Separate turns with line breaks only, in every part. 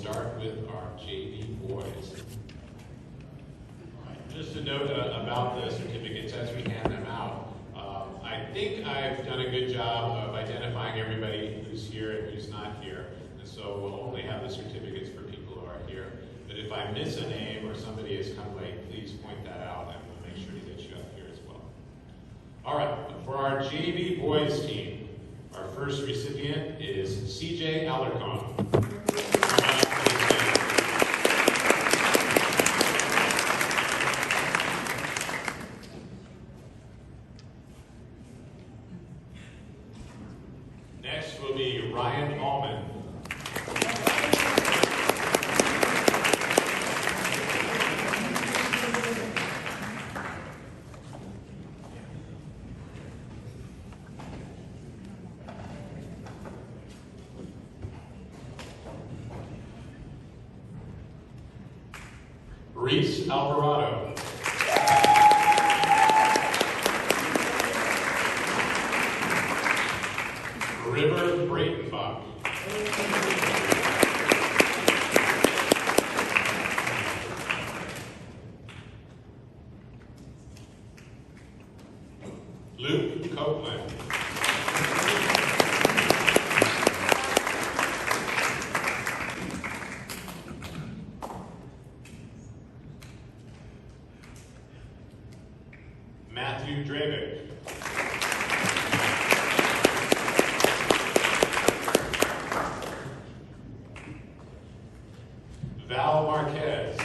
start with our JV boys. All right, just a note about the certificates as we hand them out. I think I've done a good job of identifying everybody who's here and who's not here. And so we'll only have the certificates for people who are here. But if I miss a name or somebody has come late, please point that out and we'll make sure to get you up here as well. All right, for our JV boys team, our first recipient is CJ Alarcon. Next will be Ryan Allman. Reese Alvarado. River Breitenbach. Luke Copeland. Matthew Dravick. Val Marquez.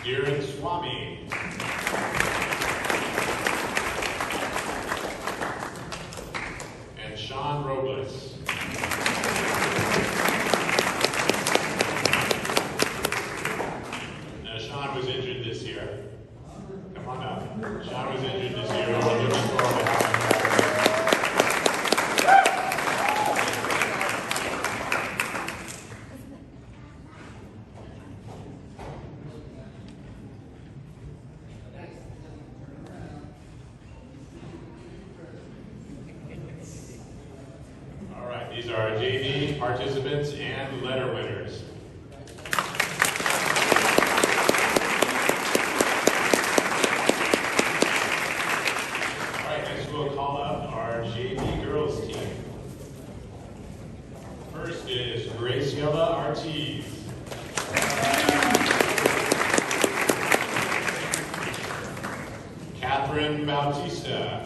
Kiran Swami. And Sean Robles. Now, Sean was injured this year. Come on up. Sean was injured this year. We're looking forward to having him back. All right, these are our JV participants and letter winners. All right, next we'll call up our JV girls team. First is Graciela Ortiz. Catherine Bautista.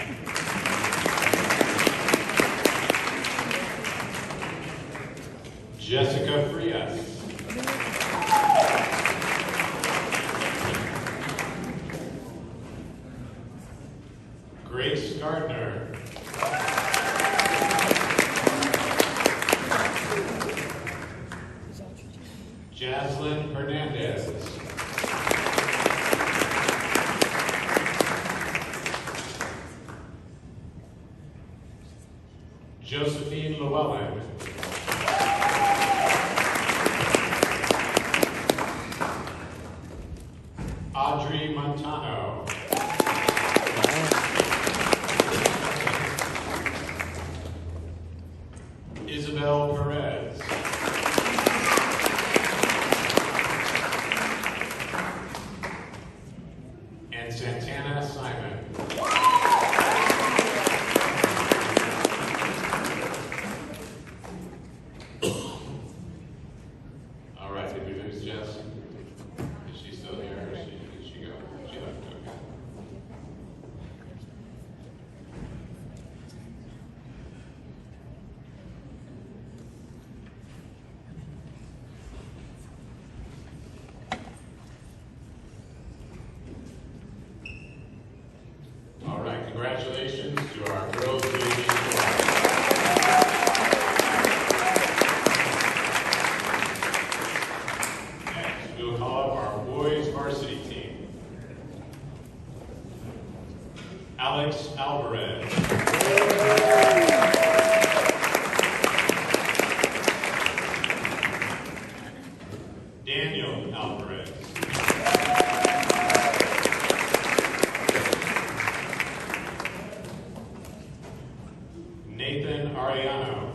Jessica Frias. Grace Gardner. Jaslyn Hernandez. Josephine Llewellyn. Audrey Montano. Isabel Perez. And Santana Simon. All right, did we lose Jess? Is she still here or did she go? She left, okay. Arellano.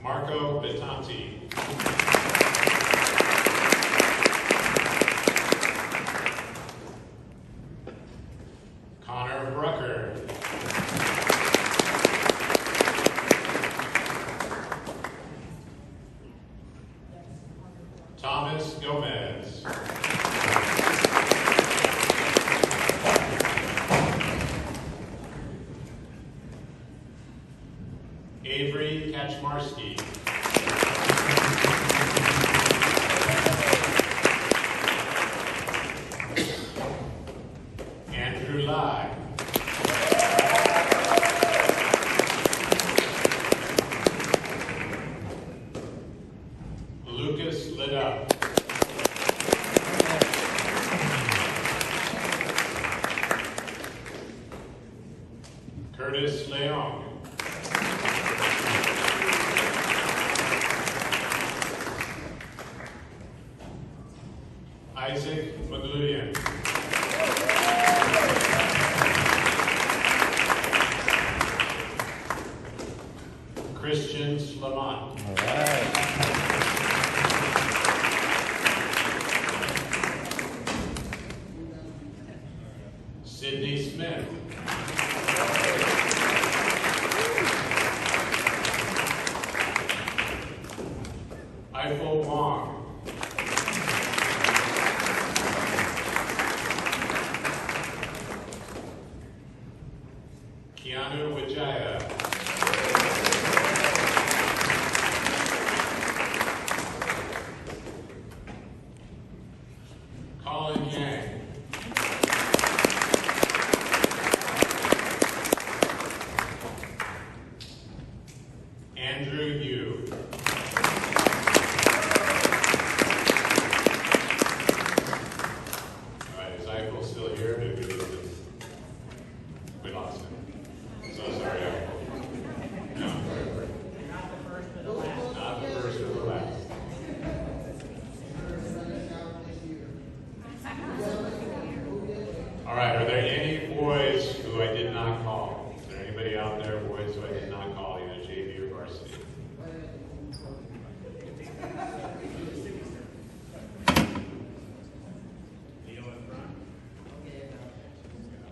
Marco Bettanti. Connor Brucker. Thomas Gomez. Avery Kaczmarski. Andrew Lai. Lucas Lidup. Curtis Leong. Isaac Magludian. Christian Slamont.
All right.
Sydney Smith. Eiffel Wong. Keanu Wijaya. Colin Yang. Andrew Yu. All right, is Eiffel still here? Maybe we lost him. So sorry, Eiffel. No. Not the first or the last. Not the first or the last. All right, are there any boys who I did not call? Is there anybody out there, boys who I did not call, either JV or varsity?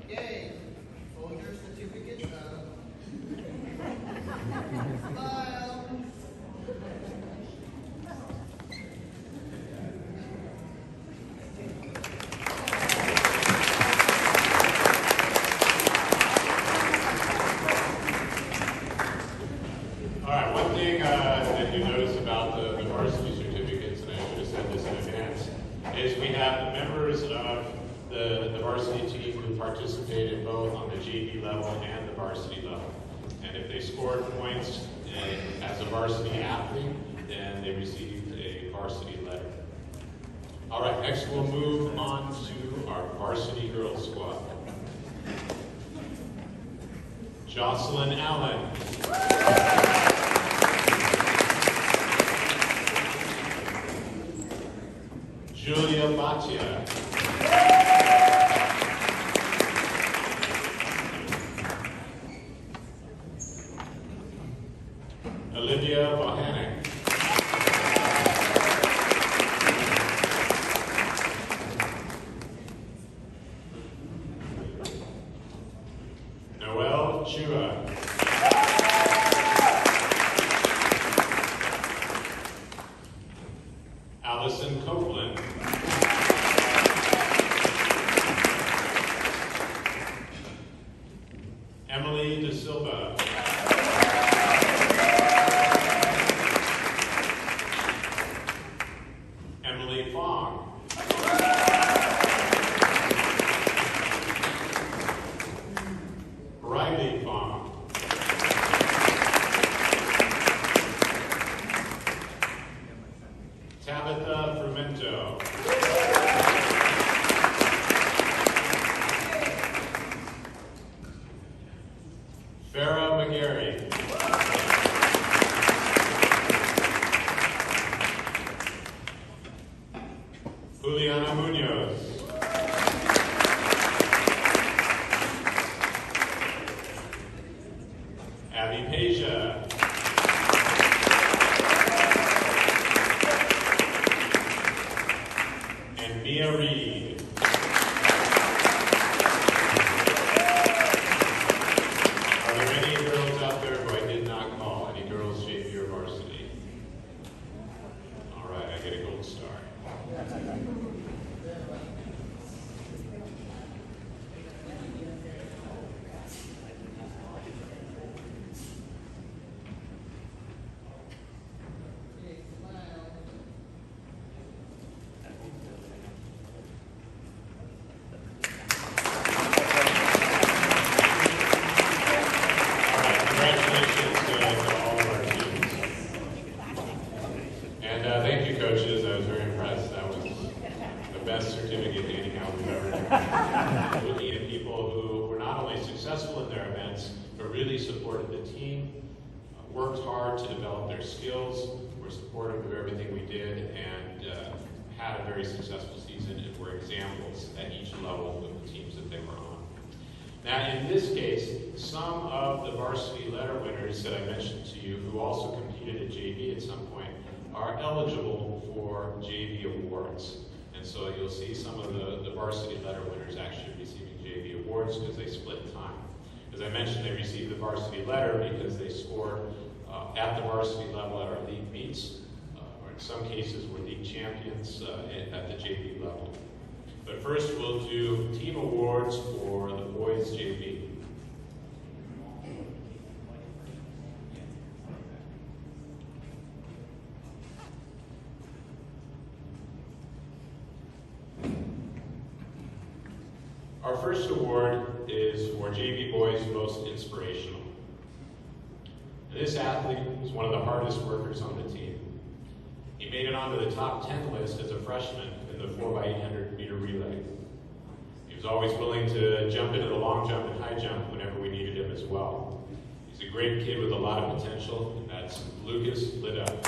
Yay! Hold your certificates up. Smile.
All right, one thing that you notice about the varsity certificates, and I should have said this in advance, is we have members of the varsity team who participated both on the JV level and the varsity level. And if they scored points as a varsity athlete, then they received a varsity letter. All right, next we'll move on to our varsity girls squad. Jocelyn Allen. Julia Batia. Olivia Bohannon. Noelle Chua. Allison Copeland. Emily De Silva. Emily Fong. Riley Fong. Looking at people who were not only successful in their events, but really supported the team, worked hard to develop their skills, were supportive of everything we did, and had a very successful season and were examples at each level of the teams that they were on. Now, in this case, some of the varsity letter winners that I mentioned to you, who also competed at JV at some point, are eligible for JV awards. And so you'll see some of the varsity letter winners actually receiving JV awards because they split time. As I mentioned, they received the varsity letter because they scored at the varsity level at our league meets, or in some cases were league champions at the JV level. But first we'll do team awards for the boys JV. Our first award is for JV Boys Most Inspirational. And this athlete was one of the hardest workers on the team. He made it onto the top 10 list as a freshman in the 4x800 meter relay. He was always willing to jump into the long jump and high jump whenever we needed him as well. He's a great kid with a lot of potential, and that's Lucas Liddell.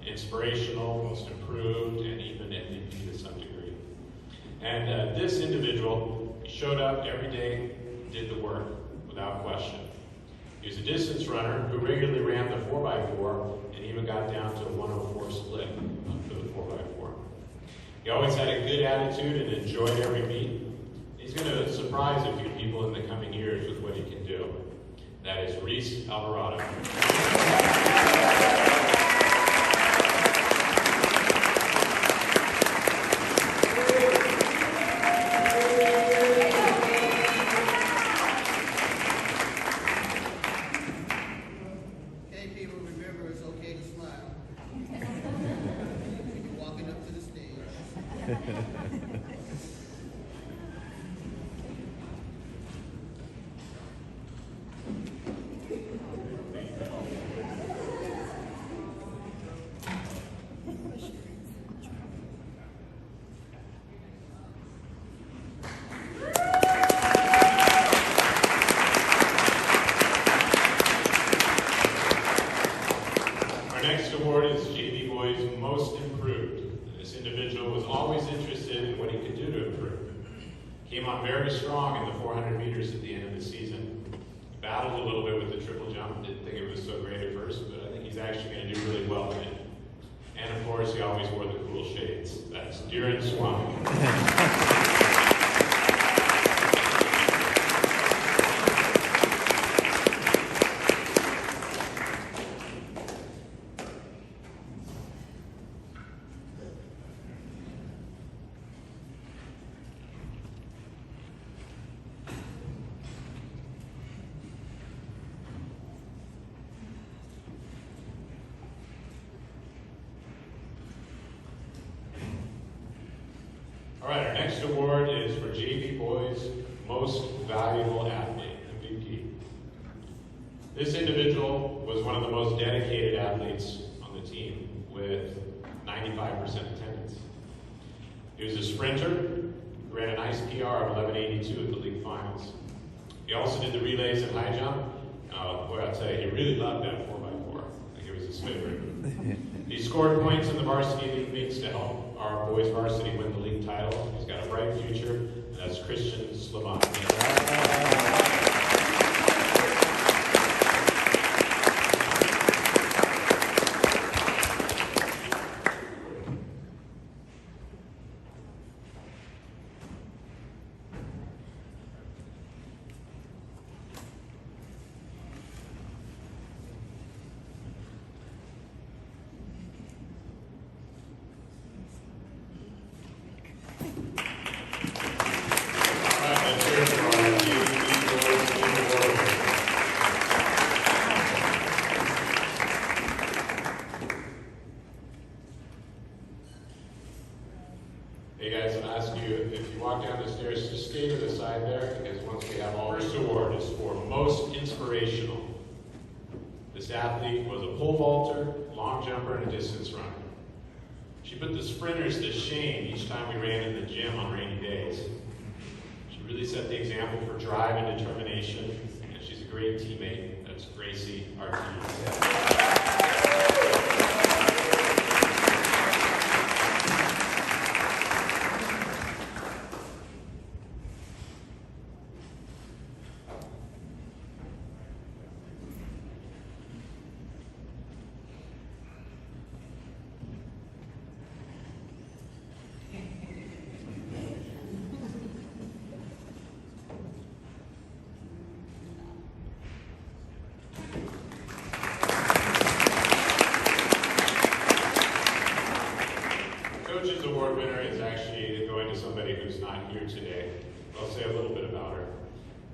Inspirational, most improved, and even MVP to some degree. And this individual showed up every day, did the work without question. He was a distance runner who regularly ran the 4x4 and even got down to a 104 split for the 4x4. He always had a good attitude and enjoyed every meet. He's going to surprise a few people in the coming years with what he can do. That is Reese Alvarado. Came on very strong in the 400 meters at the end of the season. Battled a little bit with the triple jump. Didn't think it was so great at first, but I think he's actually going to do really well in it. And of course, he always wore the cool shades. That's Darren Swami. All right, our next award is for JV Boys Most Valuable Athlete, MVP. This individual was one of the most dedicated athletes on the team with 95% attendance. He was a sprinter who ran a nice PR of 11:82 at the league finals. He also did the relays and high jump. Boy, I'll tell you, he really loved that 4x4. I think it was his favorite. He scored points in the varsity league meets to help our boys varsity win the league title. He's got a bright future, and that's Christian Slavon. Hey guys, I'll ask you, if you walk down the stairs, just stay to the side there, because once we have all, first award is for most inspirational. This athlete was a pole vaulter, long jumper, and a distance runner. She put the sprinters to shame each time we ran in the gym on rainy days. She really set the example for drive and determination, and she's a great teammate. That's Gracie, our team. Coach's Award winner is actually going to somebody who's not here today. I'll say a little bit about her.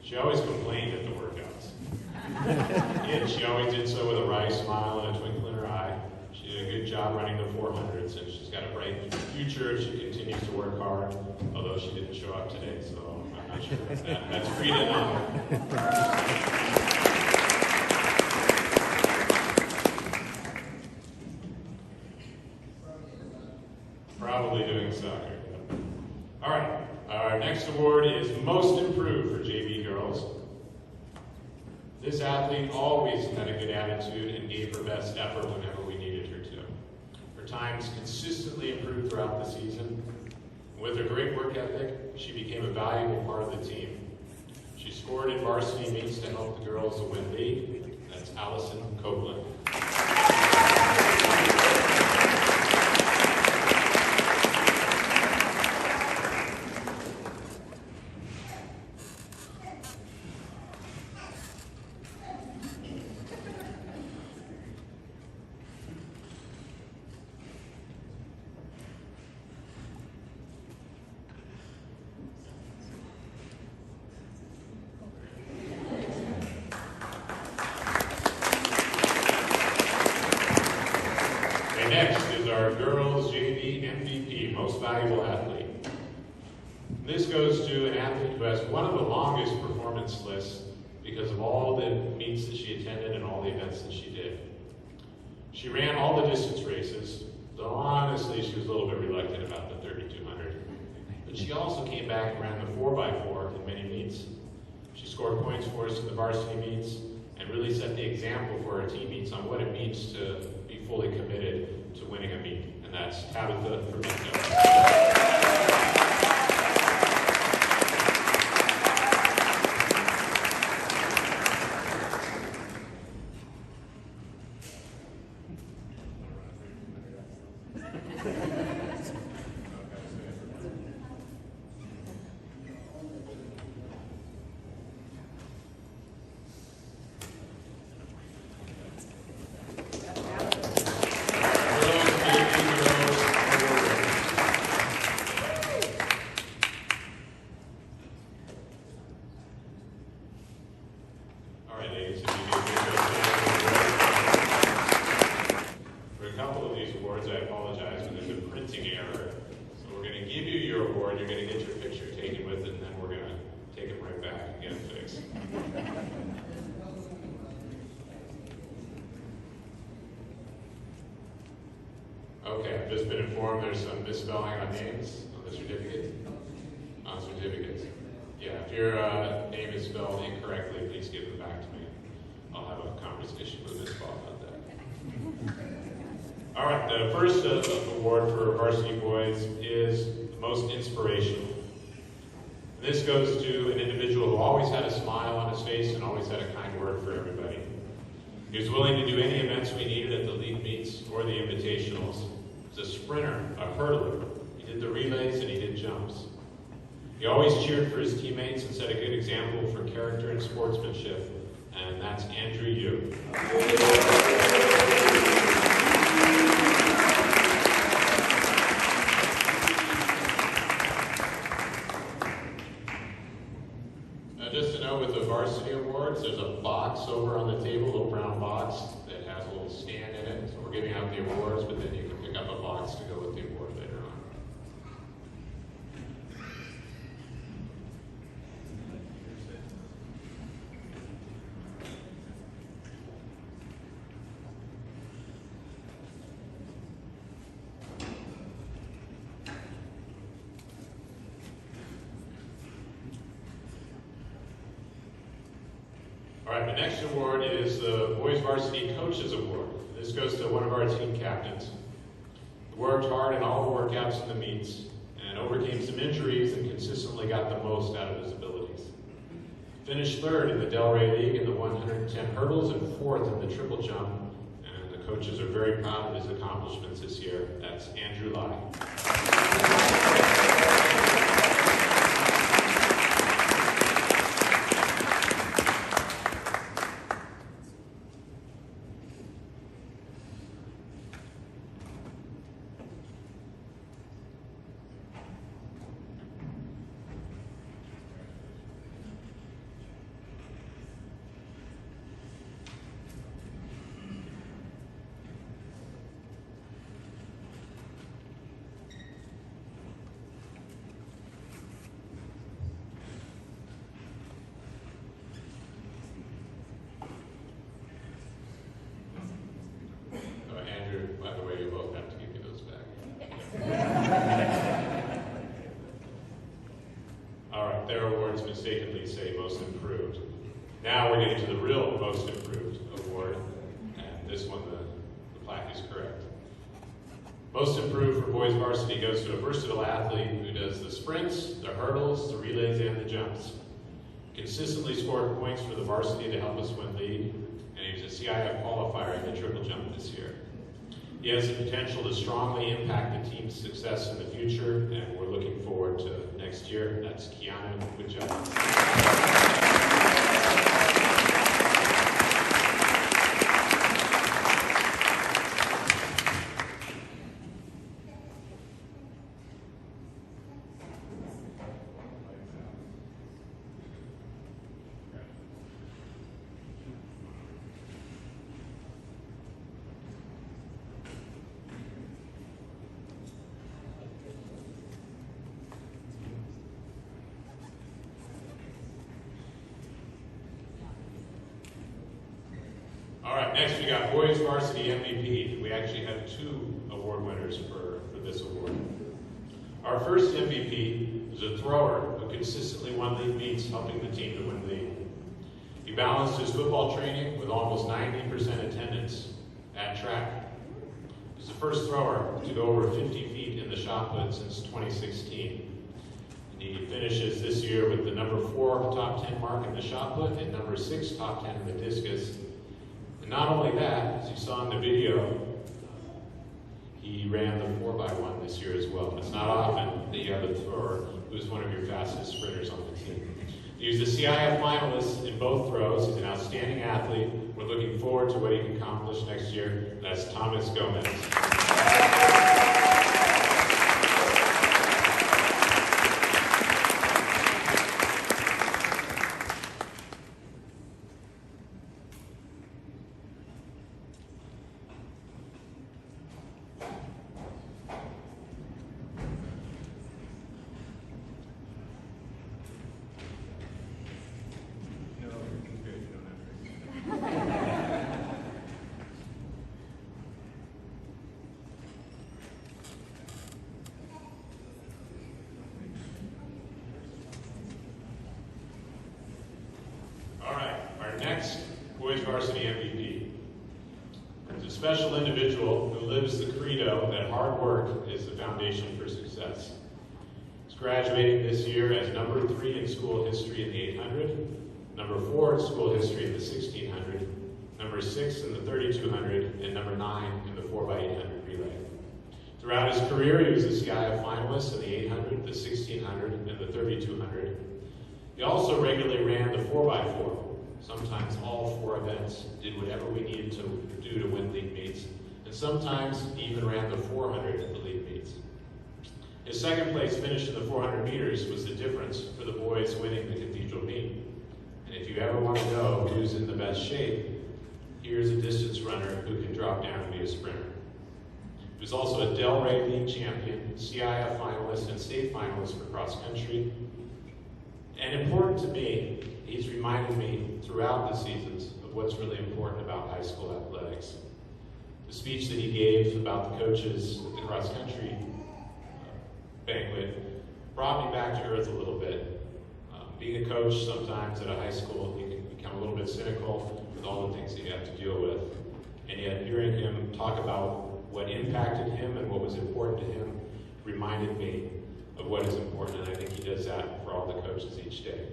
She always complained at the workouts. And she always did so with a wry smile and a twinkle in her eye. She did a good job running the 400s, and she's got a bright future. She continues to work hard, although she didn't show up today, so I'm not sure that's free to know. Probably doing soccer. All right, our next award is Most Improved for JV Girls. This athlete always had a good attitude and gave her best effort whenever we needed her to. Her times consistently improved throughout the season. With her great work ethic, she became a valuable part of the team. She scored in varsity meets to help the girls win league. That's Allison Copeland. Next is our girls JV MVP, Most Valuable Athlete. This goes to an athlete who has one of the longest performance lists because of all the meets that she attended and all the events that she did. She ran all the distance races, though honestly she was a little bit reluctant about the 3200. But she also came back and ran the 4x4 in many meets. She scored points for us in the varsity meets and really set the example for our team meets on what it means to be fully committed to winning a meet, and that's Tabitha Firmino. For a couple of these awards, I apologize, but there's a printing error. So we're going to give you your award, you're going to get your picture taken with it, and then we're going to take it right back and get it fixed. Okay, I've just been informed there's some misspelling on names on the certificate. On certificates. Yeah, if your name is spelled incorrectly, please give it back to me. I'll have a conversation with Ms. Bob about that. All right, the first award for varsity boys is most inspirational. This goes to an individual who always had a smile on his face and always had a kind word for everybody. He was willing to do any events we needed at the league meets or the invitationals. He was a sprinter, a hurdler. He did the relays and he did jumps. He always cheered for his teammates and set a good example for character and sportsmanship, and that's Andrew Yu. Now just to know, with the varsity awards, there's a box over on the table, a little brown box that has a little stand in it. So we're giving out the awards, but then you can pick up a box to go with the award later on. All right, the next award is the Boys Varsity Coaches Award. This goes to one of our team captains who worked hard in all the workouts and the meets and overcame some injuries and consistently got the most out of his abilities. Finished third in the Delray League in the 110 hurdles and fourth in the triple jump. And the coaches are very proud of his accomplishments this year. That's Andrew Lai. Andrew, by the way, you both have to give me those back. All right, their awards mistakenly say Most Improved. Now we're getting to the real Most Improved award, and this one, the plaque is correct. Most Improved for Boys Varsity goes to a versatile athlete who does the sprints, the hurdles, the relays, and the jumps. Consistently scored points for the varsity to help us win league, and he was a CIF qualifier in the triple jump this year. He has the potential to strongly impact the team's success in the future, and we're looking forward to next year. That's Keanu. Good job. All right, next we got Boys Varsity MVP. We actually have two award winners for this award. Our first MVP is a thrower who consistently won league meets, helping the team to win league. He balanced his football training with almost 90% attendance at track. He's the first thrower to go over 50 feet in the shot put since 2016. And he finishes this year with the number 4 top 10 mark in the shot put and number 6 top 10 in the discus. And not only that, as you saw in the video, he ran the 4x1 this year as well. It's not often that you have a thrower who's one of your fastest sprinters on the team. He was the CIF finalist in both throws. He's an outstanding athlete. We're looking forward to what he can accomplish next year. That's Thomas Gomez. Next, Boys Varsity MVP. He's a special individual who lives the credo that hard work is the foundation for success. He's graduating this year as number 3 in school history in the 800, number 4 in school history in the 1600, number 6 in the 3200, and number 9 in the 4x800 relay. Throughout his career, he was a CIF finalist in the 800, the 1600, and the 3200. He also regularly ran the 4x4. Sometimes all 4 events, did whatever we needed to do to win league meets, and sometimes he even ran the 400 at the league meets. His second place finish in the 400 meters was the difference for the boys winning the cathedral meet. And if you ever want to know who's in the best shape, here's a distance runner who can drop down and be a sprinter. He was also a Delray League champion, CIF finalist, and state finalist for cross country. And important to me, he's reminded me throughout the seasons of what's really important about high school athletics. The speech that he gave about the coaches at the cross country banquet brought me back to earth a little bit. Being a coach sometimes at a high school, you can become a little bit cynical with all the things that you have to deal with. And yet hearing him talk about what impacted him and what was important to him reminded me of what is important, and I think he does that for all the coaches each day.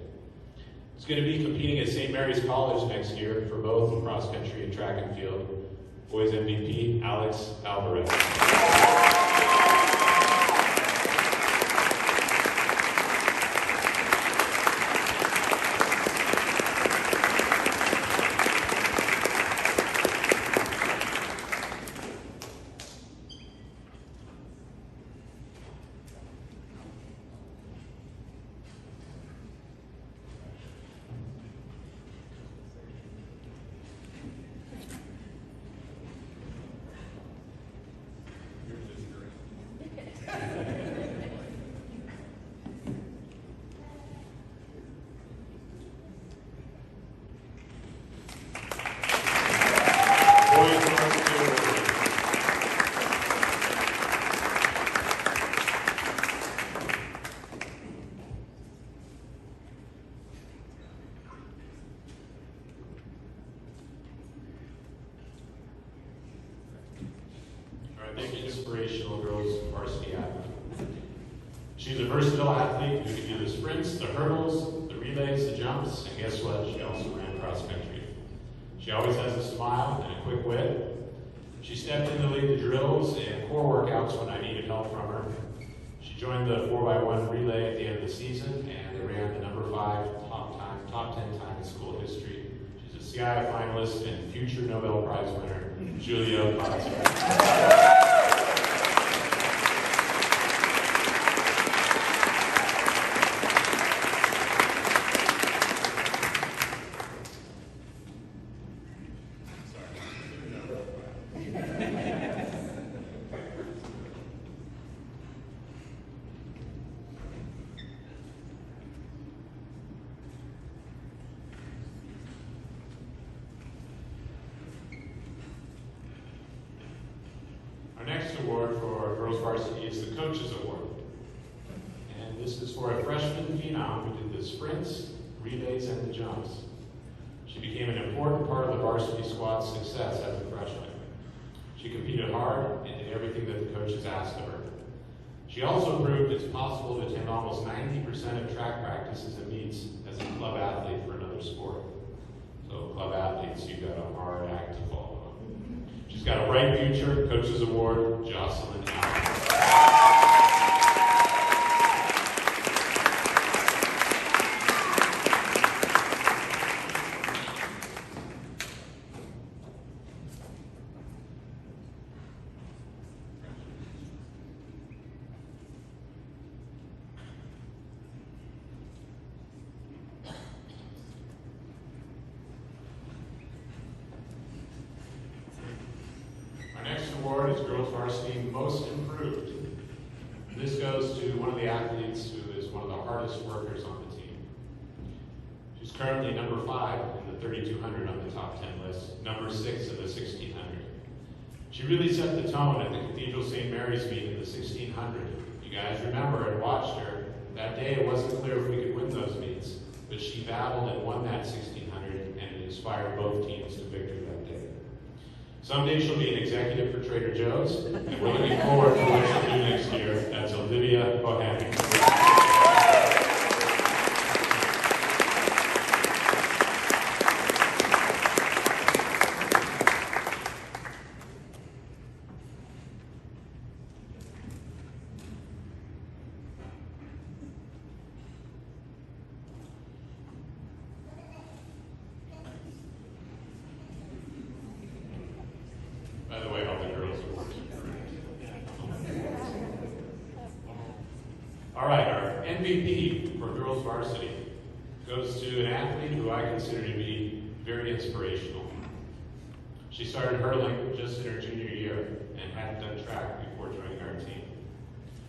He's going to be competing at St. Mary's College next year for both cross country and track and field. Boys MVP, Alex Alvarez. Inspirational girls varsity athlete. She's a versatile athlete who can do the sprints, the hurdles, the relays, the jumps, and guess what? She also ran cross country. She always has a smile and a quick wit. She stepped in to lead the drills and core workouts when I needed help from her. She joined the 4x1 relay at the end of the season, and they ran the number 5 top 10 time in school history. She's a CI finalist and future Nobel Prize winner, Julia Potts. Our next award for girls varsity is the Coaches Award. And this is for a freshman phenom who did the sprints, relays, and the jumps. She became an important part of the varsity squad's success as a freshman. She competed hard and did everything that the coaches asked of her. She also proved it's possible to attend almost 90% of track practices and meets as a club athlete for another sport. So club athletes, you've got a hard act to follow. She's got a bright future. Coaches Award, Jocelyn Allen. Award is Girls Varsity Most Improved. This goes to one of the athletes who is one of the hardest workers on the team. She's currently number 5 in the 3200 on the top 10 list, number 6 in the 1600. She really set the tone at the Cathedral St. Mary's meet in the 1600. You guys remember and watched her. That day it wasn't clear if we could win those meets, but she battled and won that 1600, and it inspired both teams to victory that day. Someday she'll be an executive for Trader Joe's, and we're looking forward to what she'll do next year. That's Olivia Bohannon. By the way, all the girls are working. All right, our MVP for girls varsity goes to an athlete who I consider to be very inspirational. She started hurling just in her junior year and hadn't done track before joining our team.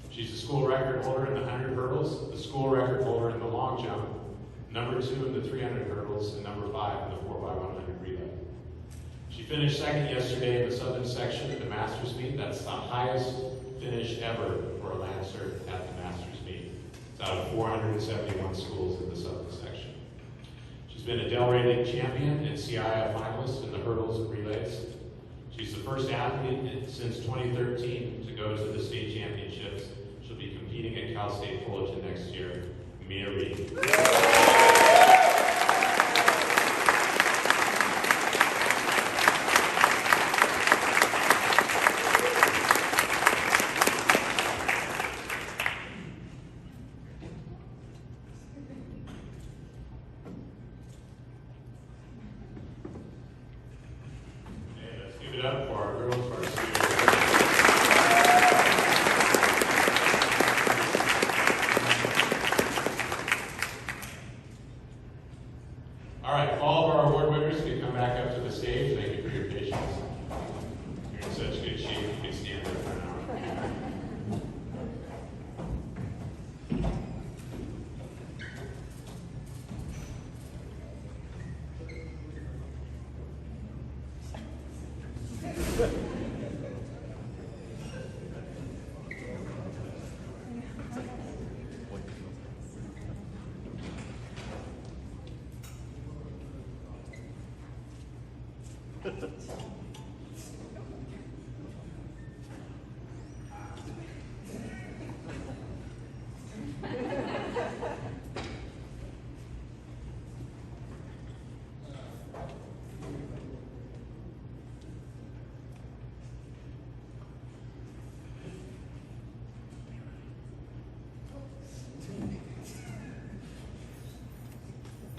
She's the school record holder in the 100 hurdles, the school record holder in the long jump, number 2 in the 300 hurdles, and number 5 in the 4x100 relay. She finished second yesterday in the southern section at the Masters meet. That's the highest finish ever for a Lancer at the Masters meet. It's out of 471 schools in the southern section. She's been a Delray League champion and CII finalist in the hurdles and relays. She's the first athlete since 2013 to go to the state championships. She'll be competing at Cal State Fullerton next year. Mia Reed. Give it up for our girls varsity. All right, all of our award winners can come back up to the stage. Thank you for your patience. You're in such good shape, you can stand there for an hour.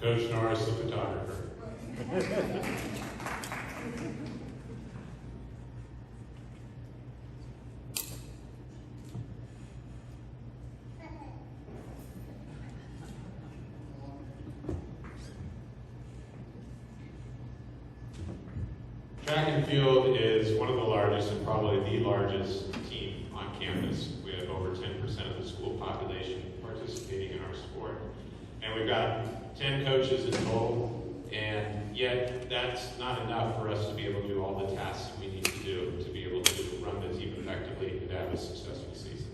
Coach Norris, the photographer. Track and field is one of the largest and probably the largest team on campus. We have over 10% of the school population participating in our sport. And we've got 10 coaches in total, and yet that's not enough for us to be able to do all the tasks we need to do to be able to run the team effectively and to have a successful season.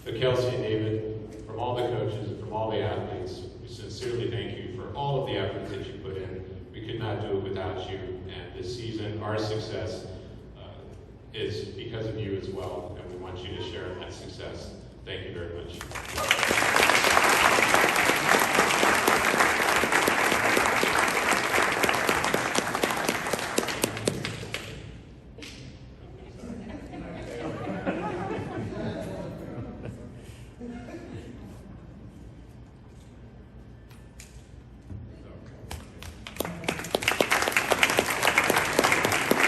But Kelsey and David, from all the coaches and from all the athletes, we sincerely thank you for all of the effort that you put in. We could not do it without you, and this season, our success is because of you as well, and we want you to share in that success. Thank you very much.